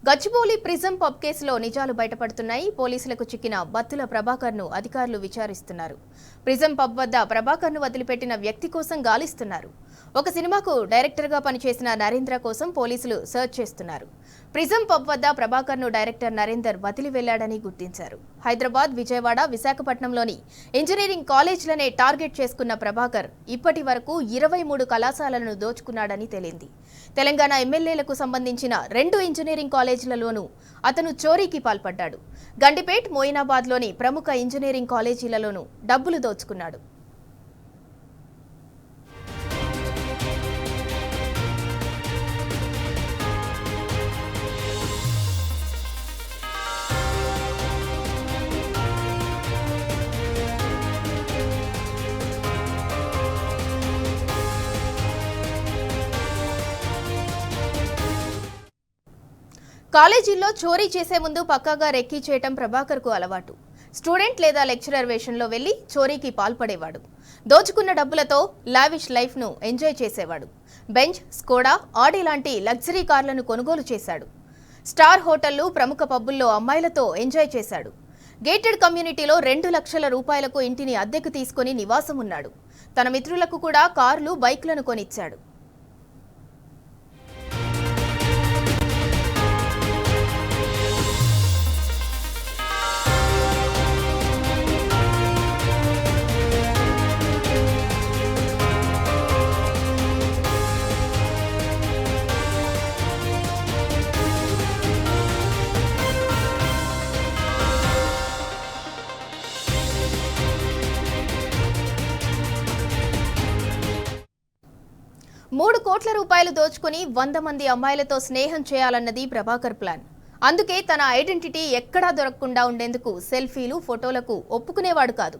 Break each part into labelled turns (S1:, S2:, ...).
S1: Gachibowli prism pub కేసులో నిజాలు బయటపడుతున్నాయి. పోలీసులకు చిక్కిన బత్తుల ప్రభాకర్ను అధికారులు విచారిస్తున్నారు. ప్రిజం పబ్ వద్ద ప్రభాకర్ను వదిలిపెట్టిన వ్యక్తి కోసం గాలిస్తున్నారు. ఒక సినిమాకు డైరెక్టర్గా పనిచేసిన నరేంద్ర కోసం పోలీసులు సర్చ్ చేస్తున్నారు. ప్రిజం పబ్ వద్ద ప్రభాకర్ను డైరెక్టర్ నరేందర్ వదిలి వెళ్లాడని గుర్తించారు. హైదరాబాద్, విజయవాడ, విశాఖపట్నంలోని ఇంజనీరింగ్ కాలేజీలనే టార్గెట్ చేసుకున్న ప్రభాకర్ ఇప్పటి వరకు 23 కళాశాలలను దోచుకున్నాడని తేలింది. తెలంగాణ ఎమ్మెల్యేలకు సంబంధించిన 2 ఇంజనీరింగ్ కాలేజీలలోనూ అతను చోరీకి పాల్పడ్డాడు. గండిపేట్, మోయినాబాద్లోని ప్రముఖ ఇంజనీరింగ్ కాలేజీలలోనూ డబ్బులు దోచుకున్నాడు. కాలేజీల్లో చోరీ చేసే ముందు పక్కాగా రెక్కీ చేయటం ప్రభాకర్కు అలవాటు. స్టూడెంట్ లేదా లెక్చరర్ వేషంలో వెళ్లి చోరీకి పాల్పడేవాడు. దోచుకున్న డబ్బులతో లావిష్ లైఫ్ను ఎంజాయ్ చేసేవాడు. బెంజ్, స్కోడా, ఆడి లాంటి లగ్జరీ కార్లను కొనుగోలు చేశాడు. స్టార్ హోటళ్లు, ప్రముఖ పబ్బుల్లో అమ్మాయిలతో ఎంజాయ్ చేశాడు. గేటెడ్ కమ్యూనిటీలో 2 లక్షల రూపాయలకు ఇంటిని అద్దెకు తీసుకుని నివాసం ఉన్నాడు. తన మిత్రులకు కూడా కార్లు, బైక్లను కొనిచ్చాడు. $3 కోట్ల దోచుకుని 100 మంది అమ్మాయిలతో స్నేహం చేయాలన్నది ప్రభాకర్ ప్లాన్. అందుకే తన ఐడెంటిటీ ఎక్కడా దొరకకుండా ఉండేందుకు సెల్ఫీలు, ఫోటోలకు ఒప్పుకునేవాడు కాదు.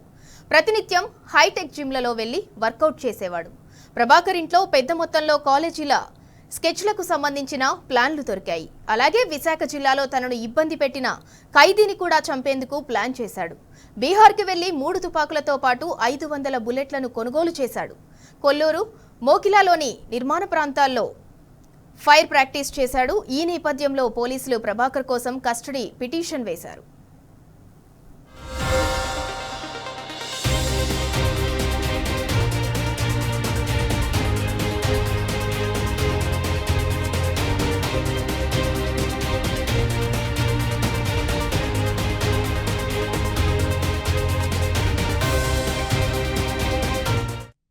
S1: ప్రతినిత్యం హైటెక్ జిమ్లలో వెళ్లి వర్కౌట్ చేసేవాడు. ప్రభాకర్ ఇంట్లో పెద్ద మొత్తంలో కాలేజీల స్కెచ్లకు సంబంధించిన ప్లాన్లు దొరికాయి. అలాగే విశాఖ జిల్లాలో తనను ఇబ్బంది పెట్టిన ఖైదీని కూడా చంపేందుకు ప్లాన్ చేశాడు. బీహార్కి వెళ్లి 3 తుపాకులతో పాటు 500 బుల్లెట్లను కొనుగోలు చేశాడు. కొల్లూరు, మోకిలాలోని నిర్మాణ ప్రాంతాల్లో ఫైర్ ప్రాక్టీస్ చేశాడు. ఈ నేపథ్యంలో పోలీసులు ప్రభాకర్ కోసం కస్టడీ పిటిషన్ వేశారు.